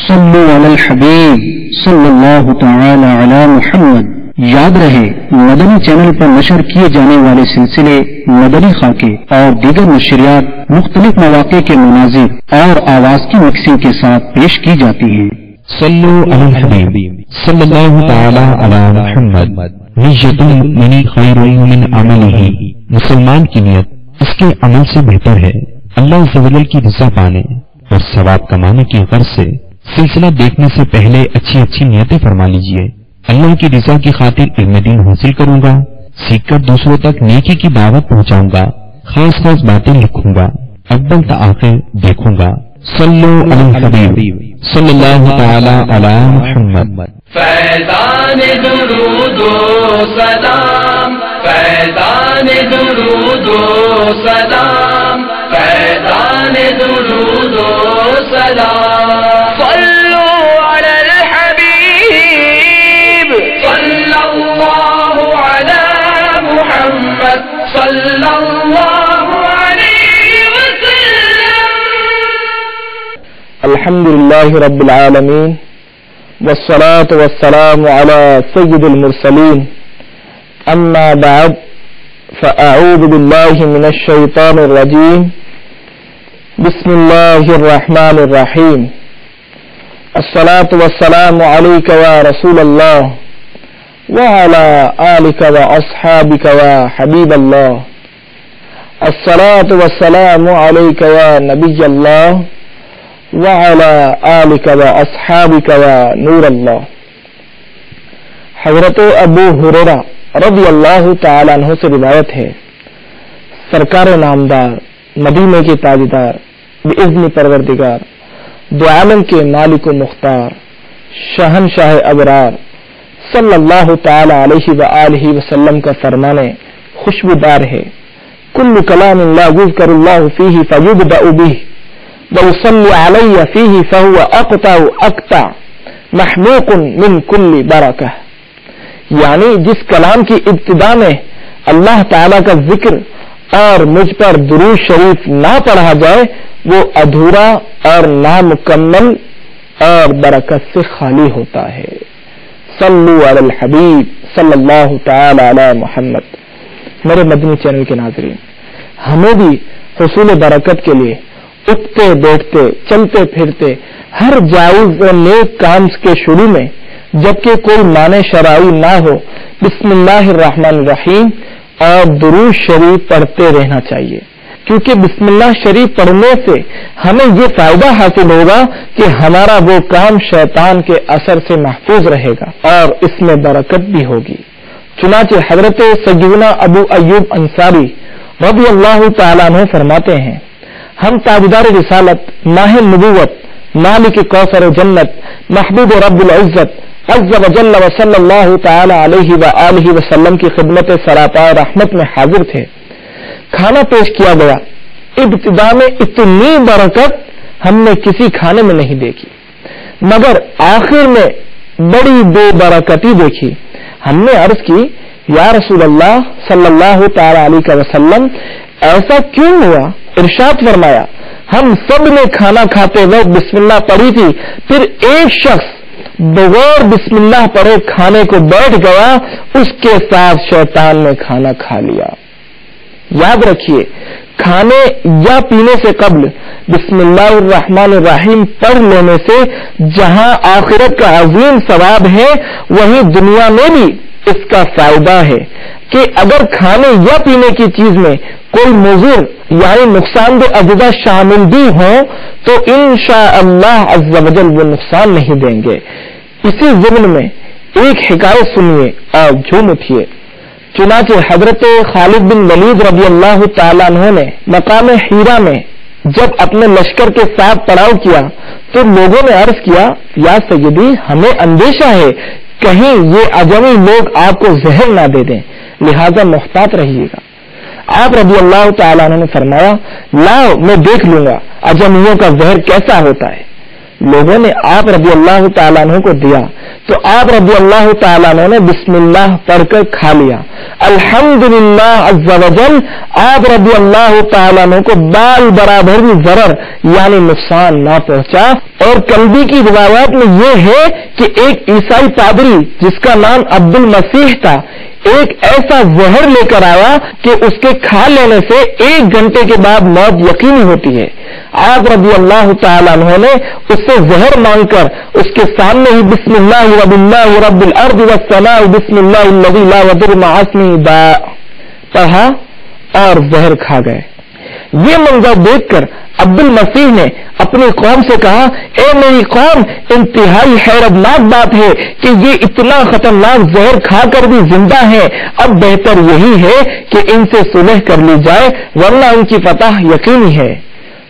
صلو علی الحبیب صلی اللہ تعالی علی محمد۔ یاد رہے مدنی چینل پر نشر کیے جانے والے سلسلے مدنی خاکے اور دیگر نشریات مختلف مواقع کے مناظر اور آواز کی مکسنگ کے ساتھ پیش کی جاتی ہیں۔ صلو علی الحبیب صلی اللہ تعالی علی محمد۔ نیت المؤمن خیر من عملہ، مسلمان کی نیت اس کے عمل سے بہتر ہے۔ اللہ عز و جل کی رضا پانے اور ثواب کمانے کی غرض سے سلسلہ دیکھنے سے پہلے اچھی اچھی نیتیں فرما لیجئے۔ اللہ کی رضا کی خاطر علم دین حاصل کروں گا، سیکھ کر دوسروں تک نیکی کی دعوت پہنچاؤں گا، خاص خاص باتیں لکھوں گا، اول تا آخر دیکھوں گا۔ صلو علی الحبیب صلی اللہ تعالی علی محمد۔ فیضان درود و سلام، فیضان درود و سلام، فیضان درود و سلام۔ صلو علی الحبیب صلی اللہ علی محمد صلی اللہ علیہ وسلم۔ الحمدللہ رب العالمین والصلاة والسلام على سید المرسلین، اما بعد فاعوذ باللہ من الشیطان الرجیم، بسم اللہ الرحمن الرحیم۔ الصلاة والسلام علیک یا رسول اللہ وعلى آلک واصحابک یا حبیب اللہ۔ الصلاة والسلام علیک یا نبی اللہ وعلى آلک واصحابک یا نور اللہ۔ حضرت ابو ہریرہ رضی اللہ تعالی عنہ سے روایت ہے، سرکار نامدار، مدینے کے تاجدار، باذن پروردگار، دو عالم کے مالک و مختار، شہنشاہ ابرار صلی اللہ تعالی علیہ وآلہ وسلم کا فرمانے خوشبودار ہے، کل کلام لا یذکر اللہ فیہ فیبدأ بہ وَيُصَلِّ عَلَيَّ فِيهِ فَهُوَ أَقْطَعُ مَحْمُوقٌ مِّن كُلِّ بَرَكَةٍ، یعنی جس کلام کی ابتدا میں اللہ تعالیٰ کا ذکر اور مجھ پر درود شریف نہ پڑھا جائے وہ ادھورا اور نامکمل اور برکت سے خالی ہوتا ہے۔ صلو علی الحبیب صلی اللہ تعالی علی محمد۔ میرے مدنی چینل کے ناظرین، ہمیں بھی حصول برکت کے لیے اٹھتے بیٹھتے چلتے پھرتے ہر جائز و نیک کام کے شروع میں جبکہ کوئی معنی شرعی نہ ہو بسم اللہ الرحمن الرحیم اور درود شریف پڑھتے رہنا چاہیے، کیونکہ بسم اللہ شریف پڑھنے سے ہمیں یہ فائدہ حاصل ہوگا کہ ہمارا وہ کام شیطان کے اثر سے محفوظ رہے گا اور اس میں برکت بھی ہوگی۔ چنانچہ حضرت سیدنا ابو ایوب انصاری رضی اللہ تعالیٰ عنہ فرماتے ہیں، ہم تاجدار رسالت، ماہ نبوت، مالک کوثر و جنت، محبوب رب العزت عز و جل و صلی اللہ تعالی علیہ وآلہ وسلم کی خدمت سراپا رحمت میں حاضر تھے۔ کھانا پیش کیا گیا، ابتدا میں اتنی برکت ہم نے کسی کھانے میں نہیں دیکھی، مگر آخر میں بڑی بے برکتی دیکھی۔ ہم نے عرض کی، یا رسول اللہ صلی اللہ تعالی علیہ وسلم ایسا کیوں ہوا؟ ارشاد فرمایا، ہم سب نے کھانا کھاتے وقت بسم اللہ پڑھی تھی، پھر ایک شخص بغیر بسم اللہ پڑھے کھانے کو بیٹھ گیا، اس کے ساتھ شیطان نے کھانا کھا لیا۔ یاد رکھیے، کھانے یا پینے سے قبل بسم اللہ الرحمن الرحیم پڑھ لینے سے جہاں آخرت کا عظیم ثواب ہے وہیں دنیا میں بھی اس کا فائدہ ہے کہ اگر کھانے یا پینے کی چیز میں کوئی مضر یعنی نقصان دہ اجزاء شامل بھی ہوں تو انشاءاللہ عز و جل وہ نقصان نہیں دیں گے۔ اسی ضمن میں ایک حکایت سنیے اور جھوم اٹھیے۔ چنانچہ حضرت خالد بن ولید رضی اللہ تعالیٰ عنہ نے مقام حیرہ میں جب اپنے لشکر کے ساتھ پڑاؤ کیا تو لوگوں نے عرض کیا، یا سیدی ہمیں اندیشہ ہے کہیں یہ عجمی لوگ آپ کو زہر نہ دے دیں، لہذا محتاط رہیے گا۔ آپ رضی اللہ تعالیٰ عنہ نے فرمایا، لاؤ میں دیکھ لوں گا عجمیوں کا زہر کیسا ہوتا ہے۔ لوگوں نے آپ رضی اللہ تعالیٰ عنہ کو دیا تو آپ رضی اللہ تعالیٰ عنہ نے بسم اللہ پڑھ کر کھا لیا. الحمدللہ عز وجل آپ رضی اللہ تعالیٰ عنہ کو بال برابر بھی ضرر یعنی نقصان نہ پہنچا. اور کلبی کی روایات میں یہ ہے کہ ایک عیسائی پادری جس کا نام عبد المسیح تھا ایک ایسا زہر لے کر آیا کہ اس کے کھا لینے سے 1 گھنٹے کے بعد موت یقینی ہوتی ہے. آپ رضی اللہ تعالیٰ عنہ نے اس سے زہر مانگ کر اس کے سامنے ہی بسم اللہ رب اللہ رب الارض والسماء بسم اللہ الذی لا یضر مع اسمہ پڑھا اور زہر کھا گئے. یہ منظر دیکھ کر عبد المسیح نے اپنی قوم سے کہا اے میری قوم انتہائی حیرتناک بات ہے کہ یہ اتنا خطرناک زہر کھا کر بھی زندہ ہے. اب بہتر یہی ہے کہ ان سے صلح کر لی جائے ورنہ ان کی فتح یقینی ہے.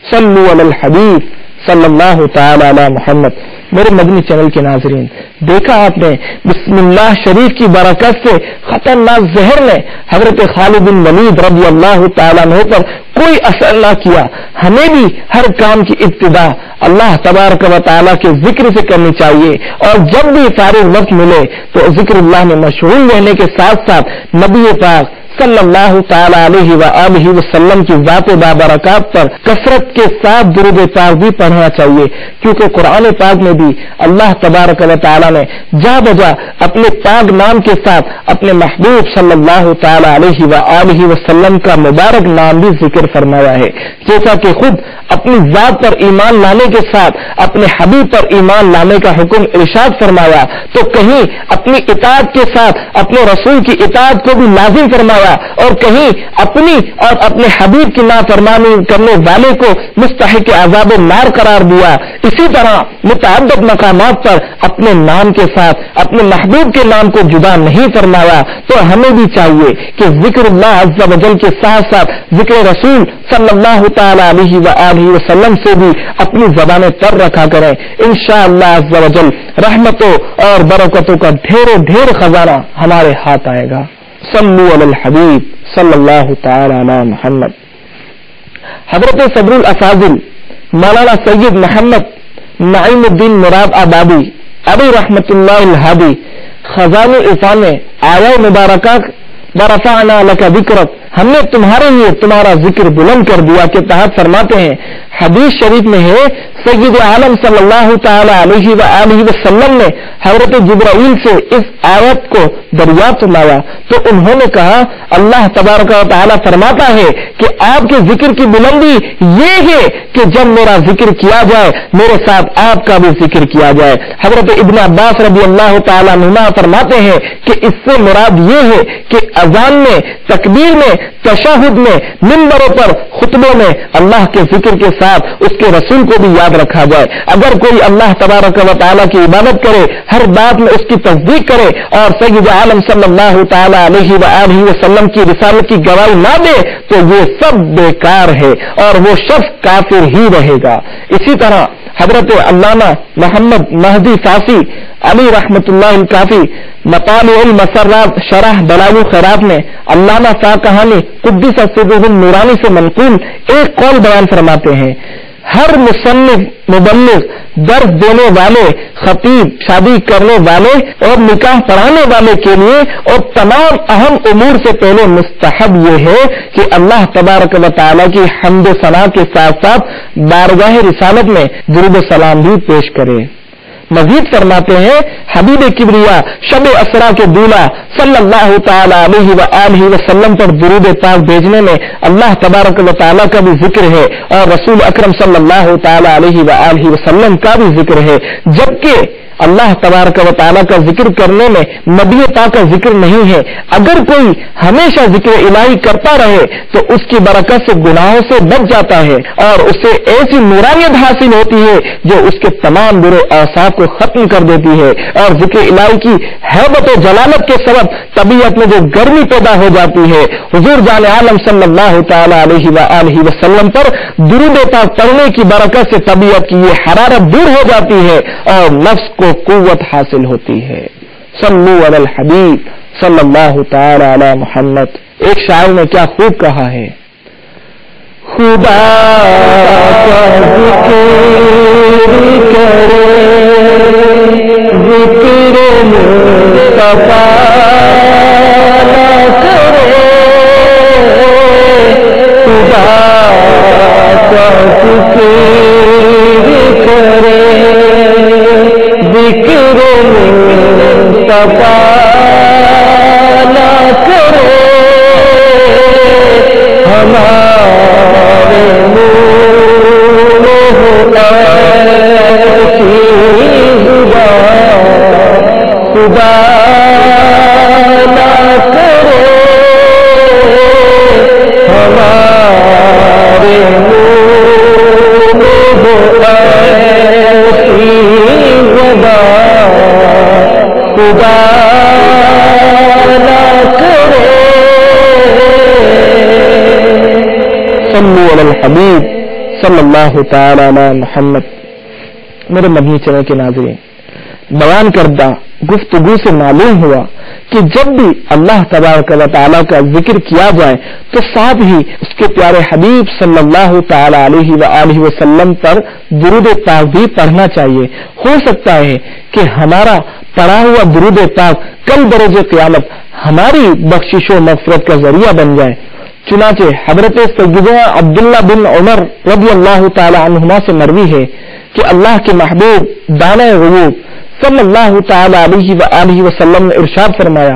صلو علی الحبیب صلی اللہ تعالی علی محمد. میرے مدنی چینل کے ناظرین دیکھا آپ نے بسم اللہ شریف کی برکت سے خطرناک زہر نے حضرت خالد بن ولید رضی اللہ تعالیٰ عنہ پر کوئی اثر نہ کیا. ہمیں بھی ہر کام کی ابتدا اللہ تبارک و تعالیٰ کے ذکر سے کرنی چاہیے اور جب بھی فارغ وقت ملے تو ذکر اللہ میں مشغول رہنے کے ساتھ ساتھ نبی پاک صلی اللہ تعالی علیہ وآلہ وسلم کی ذات بابرکات پر کثرت کے ساتھ درود پاک بھی پڑھنا چاہیے کیونکہ قرآن پاک میں بھی اللہ تبارک و تعالی نے جا بجا اپنے پاک نام کے ساتھ اپنے محبوب صلی اللہ تعالی علیہ وآلہ وسلم کا مبارک نام بھی ذکر فرمایا ہے. جیسا کہ خود اپنی ذات پر ایمان لانے کے ساتھ اپنے حبیب پر ایمان لانے کا حکم ارشاد فرمایا تو کہیں اپنی اطاعت کے ساتھ اپنے رسول کی اطاعت کو بھی لازم فرمایا اور کہیں اپنی اور اپنے حبیب کی نافرمانی کرنے والے کو مستحق عذاب نار قرار دیا. اسی طرح متعدد مقامات پر اپنے نام کے ساتھ اپنے محبوب کے نام کو جدا نہیں فرمایا. تو ہمیں بھی چاہیے کہ ذکر اللہ عز و جل کے ساتھ ساتھ ذکر رسول صلی اللہ تعالی علیہ وآلہ وسلم سے بھی اپنی زبانیں تر رکھا کریں. انشاءاللہ عز و جل رحمتوں اور برکتوں کا ڈھیر خزانہ ہمارے ہاتھ آئے گا. صلو علی الحبیب صلی اللہ تعالی علی محمد. حضرت صدر الافاضل مولانا سید محمد نعیم الدین مراد آبادی ابی رحمت اللہ الہادی خزان عرفان میں آیا مبارکہ ورفعنا لک ذکرک ہم نے تمہارے لیے تمہارا ذکر بلند کر دیا کے تحت فرماتے ہیں حدیث شریف میں ہے سید عالم صلی اللہ تعالی علیہ وآلہ وسلم نے حضرت جبرائیل سے اس آیت کو دریافت فرمایا تو انہوں نے کہا اللہ تبارک و تعالی فرماتا ہے کہ آپ کے ذکر کی بلندی یہ ہے کہ جب میرا ذکر کیا جائے میرے ساتھ آپ کا بھی ذکر کیا جائے. حضرت ابن عباس رضی اللہ تعالی عنہما فرماتے ہیں کہ اس سے مراد یہ ہے کہ اذان میں تکبیر میں تشہد میں منبروں پر خطبوں میں اللہ کے ذکر کے ساتھ اس کے رسول کو بھی یاد رکھا جائے. اگر کوئی اللہ تبارک و تعالیٰ کی عبادت کرے ہر بات میں اس کی تصدیق کرے اور سید عالم صلی اللہ تعالی علیہ وآلہ وسلم کی رسالت کی گواہی نہ دے تو یہ سب بیکار ہے اور وہ شخص کافر ہی رہے گا. اسی طرح حضرت علامہ محمد مہدی فاسی علی رحمت اللہ الکافی مطالع المسرات شرح دلائل الخیرات میں علامہ فاقہانی قدس سرہ النورانی سے منقول ایک قول بیان فرماتے ہیں ہر مصنف مبلغ درس دینے والے خطیب شادی کرنے والے اور نکاح پڑھانے والے کے لیے اور تمام اہم امور سے پہلے مستحب یہ ہے کہ اللہ تبارک و تعالیٰ کی حمد و ثنا کے ساتھ ساتھ بارگاہ رسالت میں درود و سلام بھی پیش کرے. مزید فرماتے ہیں حبیب کبریا شب اسرا کے دولہ صلی اللہ تعالی علیہ وآلہ وسلم پر درود پاک بھیجنے میں اللہ تبارک و تعالیٰ کا بھی ذکر ہے اور رسول اکرم صلی اللہ تعالی علیہ وآلہ وسلم کا بھی ذکر ہے. جبکہ اللہ تبارک و تعالیٰ کا ذکر کرنے میں نبی پاک کا ذکر نہیں ہے. اگر کوئی ہمیشہ ذکر الہی کرتا رہے تو اس کی برکت سے گناہوں سے بچ جاتا ہے اور اسے ایسی نورانیت حاصل ہوتی ہے جو اس کے تمام برے اوصاف کو ختم کر دیتی ہے اور ذکر الہی کی ہیبت و جلالت کے سبب طبیعت میں جو گرمی پیدا ہو جاتی ہے حضور جان عالم صلی اللہ تعالی علیہ وآلہ وسلم پر درود پاک پڑھنے کی برکت سے طبیعت کی یہ حرارت دور ہو جاتی ہے اور نفس کو قوت حاصل ہوتی ہے. صلو علی الحبیب صلی اللہ تعالی علی محمد. ایک شاعر نے کیا خوب کہا ہے خدا کا ذکر کرے ذکر مصطفیٰ نہ کرے خدا کا ذکر کرے ذکر مصطفیٰ نہ کرے ہمارے منہ ایسی زبان خدا نہ کرے ہمارے منہ ایسی زبان خدا نہ کرے صلو علی الحبیب صلی اللہ تعالی علی محمد۔ میرے مدنی چینل کے ناظرین، بیان کردہ گفتگو سے معلوم ہوا کہ جب بھی اللہ تبارک و تعالیٰ کا ذکر کیا جائے تو ساتھ ہی اس کے پیارے حبیب صلی اللہ تعالی علیہ وآلہ وسلم پر درود پاک بھی پڑھنا چاہیے۔ ہو سکتا ہے کہ ہمارا پڑھا ہوا درود پاک کل بروز قیامت ہماری بخشش و مغفرت کا ذریعہ بن جائے۔ چنانچہ حضرت سیدنا عبداللہ بن عمر رضی اللہ تعالی عنہما سے مروی ہے کہ اللہ کے محبوب دانہ غیوب صلی اللہ تعالی علیہ وآلہ وسلم نے ارشاد فرمایا،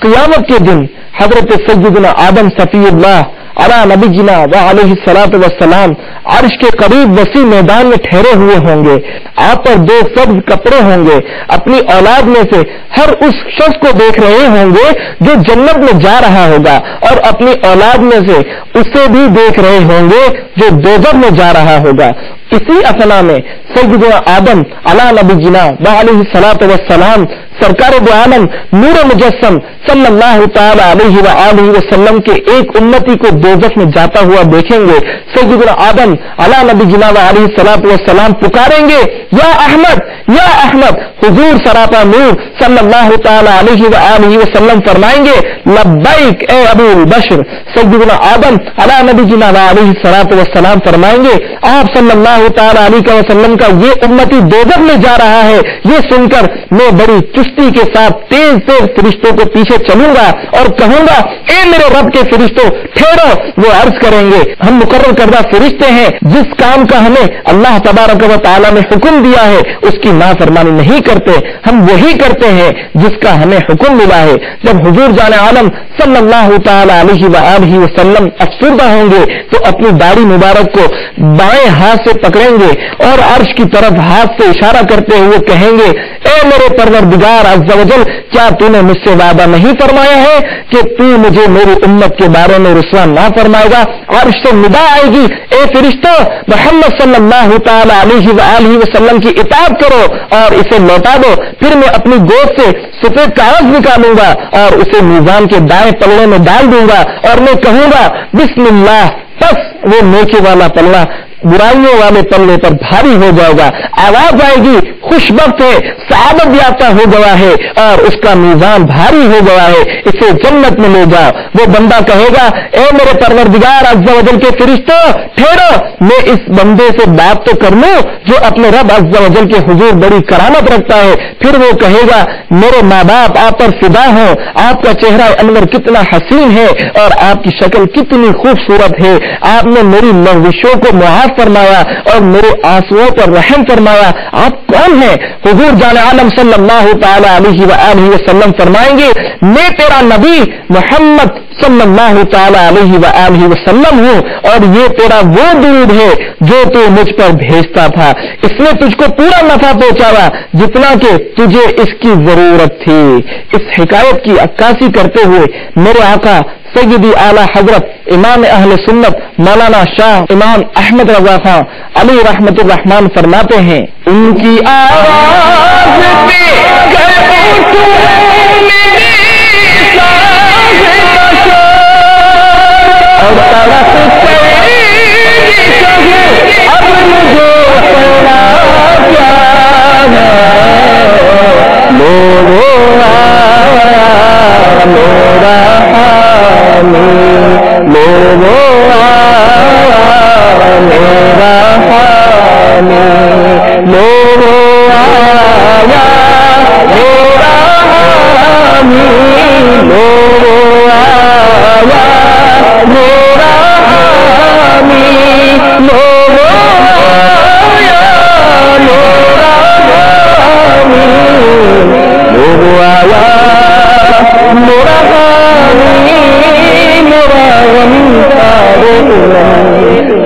قیامت کے دن حضرت سیدنا آدم صفی اللہ علی نبینا وعلیہ الصلوۃ والسلام عرش کے قریب وسیع میدان میں ٹھہرے ہوئے ہوں گے۔ آپ پر دو سبز کپڑے ہوں گے، اپنی اولاد میں سے ہر اس شخص کو دیکھ رہے ہوں گے جو جنت میں جا رہا ہوگا، اور اپنی اولاد میں سے اسے بھی دیکھ رہے ہوں گے جو دوزخ میں جا رہا ہوگا۔ اسی اثنا میں سیدنا آدم علی نبینا وعلیہ الصلوۃ والسلام سرکار دو عالم نور مجسم صلی اللہ تعالی علیہ وآلہ وسلم کے ایک امتی کو دوزخ میں جاتا ہوا دیکھیں گے۔ سیدنا آدم علی نبینا وعلیہ الصلوۃ والسلام پکاریں گے، یا احمد یا احمد۔ حضور سراپا نور صلی اللہ تعالی علیہ وآلہ وسلم فرمائیں گے، لبیک اے ابو البشر۔ سیدنا آدم علی نبینا وعلیہ الصلوۃ والسلام فرمائیں گے، آپ صلی اللہ تعالی علیہ وسلم کا یہ امتی دوزخ میں جا رہا ہے، یہ سن کر میں بڑی چستی کے ساتھ تیز فرشتوں کو پیچھے چلوں گا اور کہوں گا، اے میرے رب کے فرشتوں ٹھہرو۔ وہ عرض کریں گے، ہم مقرر کردہ فرشتے ہیں، جس کام کا ہمیں اللہ تبارک و تعالی نے حکم دیا ہے اس کی نافرمانی نہیں کرتے، ہم وہی کرتے ہیں جس کا ہمیں حکم ملا ہے۔ جب حضور جان عالم صلی اللہ تعالی علیہ وآلہ وسلم افسردہ ہوں گے تو اپنی داڑھی مبارک کو بائیں ہاتھ سے پکڑیں گے اور عرش کی طرف ہاتھ سے اشارہ کرتے ہوئے کہیں گے، اے میرے پروردگار عز و جل، کیا تو نے مجھ سے وعدہ نہیں فرمایا ہے کہ تو مجھے میری امت کے بارے میں رسوا نہ فرمائے گا؟ عرش سے ندا آئے گی، اے فرشتو محمد صلی اللہ تعالی علیہ وآلہ وسلم کی اطاعت کرو اور اسے لوٹا دو۔ پھر میں اپنی گود سے سفید کاغذ نکالوں گا اور اسے میزان کے دائیں پلڑے میں ڈال دوں گا اور میں کہوں گا بسم اللہ، بس وہ نیکی والا پلڑا برائیوں والے پلے پر بھاری ہو جائے گا۔ آواز آئے گی، خوش بخت ہے، سعادت یافتہ ہو گیا ہے اور اس کا میزان بھاری ہو گیا ہے، اسے جنت میں لے جاؤ۔ وہ بندہ کہے گا، اے میرے پروردگار عز و جل کے فرشتوں ٹھہرو، میں اس بندے سے بات تو کر لوں جو اپنے رب عز و جل کے حضور بڑی کرامت رکھتا ہے۔ پھر وہ کہے گا، میرے ماں باپ آپ پر فدا ہوں، آپ کا چہرہ انور کتنا حسین ہے اور آپ کی شکل کتنی خوبصورت ہے، آپ نے میری لغزشوں کو معاف فرمایا اور میرے آنسوؤں پر رحم فرمایا، آپ کون ہیں؟ حضور جان عالم صلی اللہ تعالی علیہ وآلہ وسلم فرمائیں گے، میں تیرا نبی محمد صلی اللہ تعالی علیہ وآلہ وسلم ہوں اور یہ تیرا وہ درود ہے جو تو مجھ پر بھیجتا تھا، اس نے تجھ کو پورا نفع پہنچایا جتنا کہ تجھے اس کی ضرورت تھی۔ اس حکایت کی عکاسی کرتے ہوئے میرے آقا سیدی اعلی حضرت امام اہل سنت مولانا شاہ امام احمد رضا خان علی رحمت الرحمان فرماتے ہیں، ان کی آواز پہ اور طرف اب مجھے آیا میرا حامی، لو آیا میرا حامی، لو آیا میرا حامی، لو آیا میرا حامی، میرا غم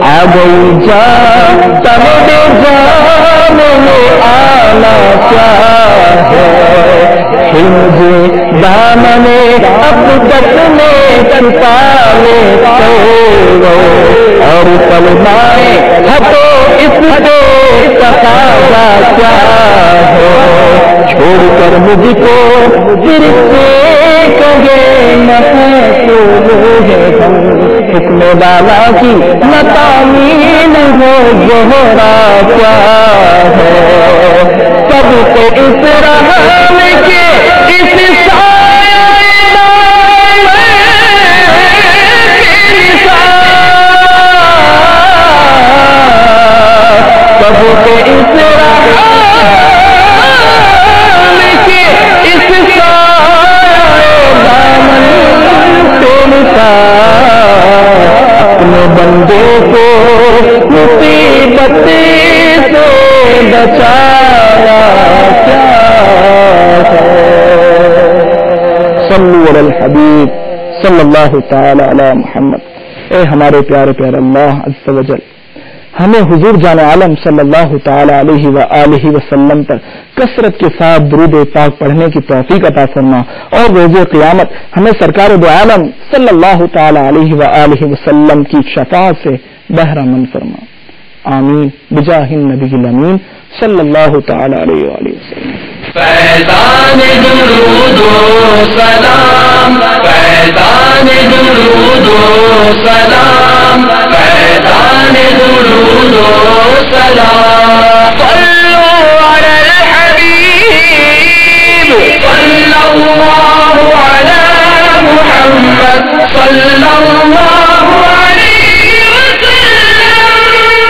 آ گئی جان تمہارے جان میں آنا کیا ہے، مجھے دامن عقدت میں چھپا لیتے ہو، اور کلمائے ہٹو اس کے تقاضا کیا ہے، چھوڑ کر مجھ کو پھر سے کہے محفوظ ہے ہم، حکم والا کی نہ تعمیل ہو زہرا کیا ہے، سب کو اس رحم کے اس سایہ نام کے نثار، سب کو اس رحم کے اس سایہ دامن کے نثار، اپنے بندے کو مصیبت سے بچایا کیا ہے۔ صلو علی الحبیب صلی اللہ تعالی علی محمد۔ اے ہمارے پیارے پیارے اللہ عز و جل، ہمیں حضور جان عالم صلی اللہ تعالی علیہ وآلہ وسلم پر کثرت کے ساتھ درود پاک پڑھنے کی توفیق عطا فرما، اور روز قیامت ہمیں سرکار دو عالم صلی اللہ تعالی علیہ وآلہ وسلم کی شفاعت سے بہرامند فرما، آمین بجاہ النبی الامین صلی اللہ تعالی علیہ وآلہ وسلم۔ فیضان درود و سلام، فیضان درود و سلام، فیضان درود و سلام، صلوا علی الحبیب صلی اللہ علی محمد صلی اللہ علیہ وسلم۔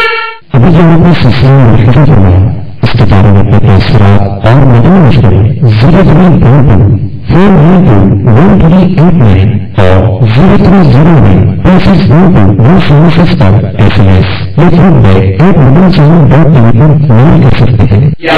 ابھی جو ہم نے سلسلہ مرحلہ فرمایا اس کے بارے میں اپنے تاثرات اور مدنی مشورے 0311138 اور 0301 پر SMS یا فون میں ایک موبائل چینل میل کر سکتے ہیں۔